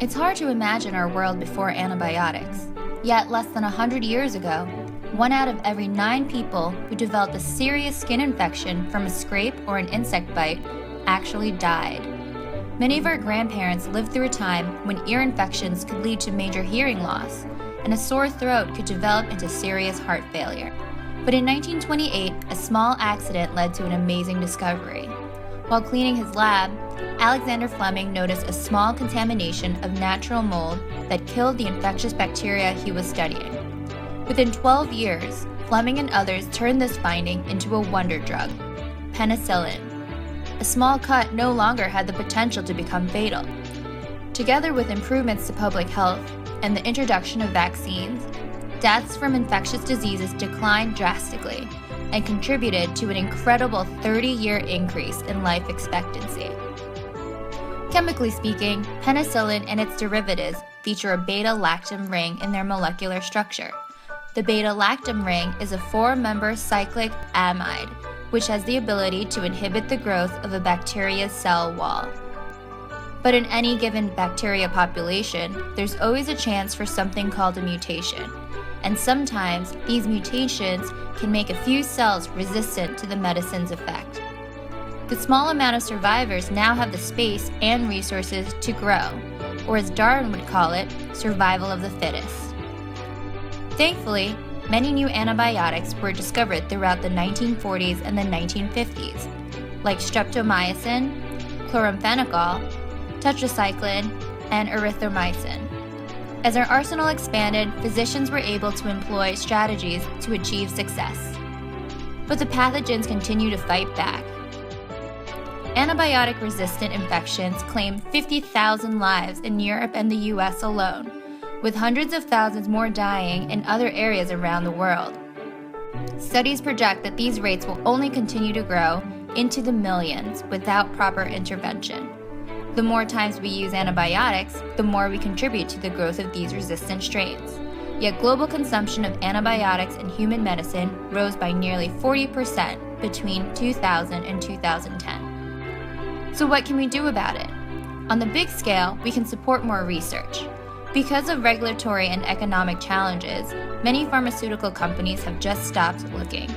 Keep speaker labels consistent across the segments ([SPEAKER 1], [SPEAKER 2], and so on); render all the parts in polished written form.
[SPEAKER 1] It's hard to imagine our world before antibiotics. Yet, less than 100 years ago, 1 out of every 9 people who developed a serious skin infection from a scrape or an insect bite actually died. Many of our grandparents lived through a time when ear infections could lead to major hearing loss, and a sore throat could develop into serious heart failure. But in 1928, a small accident led to an amazing discovery. While cleaning his lab, Alexander Fleming noticed a small contamination of natural mold that killed the infectious bacteria he was studying. Within 12 years, Fleming and others turned this finding into a wonder drug, penicillin. A small cut no longer had the potential to become fatal. Together with improvements to public health and the introduction of vaccines, deaths from infectious diseases declined drastically and contributed to an incredible 30-year increase in life expectancy. Chemically speaking, penicillin and its derivatives feature a beta-lactam ring in their molecular structure. The beta-lactam ring is a 4-member cyclic amide, which has the ability to inhibit the growth of a bacteria's cell wall. But in any given bacteria population, there's always a chance for something called a mutation, and sometimes these mutations can make a few cells resistant to the medicine's effect. The small amount of survivors now have the space and resources to grow, or as Darwin would call it, survival of the fittest. Thankfully, many new antibiotics were discovered throughout the 1940s and the 1950s, like streptomycin, chloramphenicol, tetracycline, and erythromycin. As our arsenal expanded, physicians were able to employ strategies to achieve success. But the pathogens continue to fight back. Antibiotic-resistant infections claimed 50,000 lives in Europe and the US alone, with hundreds of thousands more dying in other areas around the world. Studies project that these rates will only continue to grow into the millions without proper intervention. The more times we use antibiotics, the more we contribute to the growth of these resistant strains. Yet global consumption of antibiotics in human medicine rose by nearly 40% between 2000 and 2010. So what can we do about it? On the big scale, we can support more research. Because of regulatory and economic challenges, many pharmaceutical companies have just stopped looking.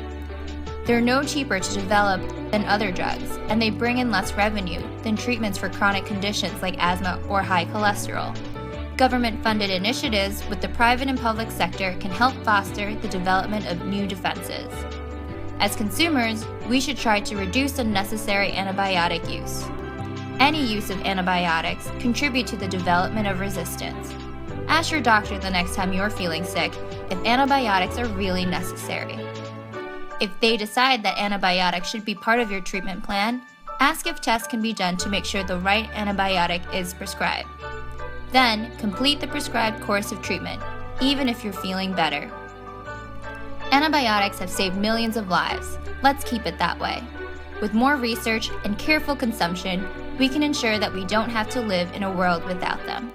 [SPEAKER 1] They're no cheaper to develop than other drugs, and they bring in less revenue than treatments for chronic conditions like asthma or high cholesterol. Government-funded initiatives with the private and public sector can help foster the development of new defenses. As consumers, we should try to reduce unnecessary antibiotic use. Any use of antibiotics contribute to the development of resistance. Ask your doctor the next time you're feeling sick if antibiotics are really necessary. If they decide that antibiotics should be part of your treatment plan, ask if tests can be done to make sure the right antibiotic is prescribed. Then, complete the prescribed course of treatment, even if you're feeling better. Antibiotics have saved millions of lives. Let's keep it that way. With more research and careful consumption, we can ensure that we don't have to live in a world without them.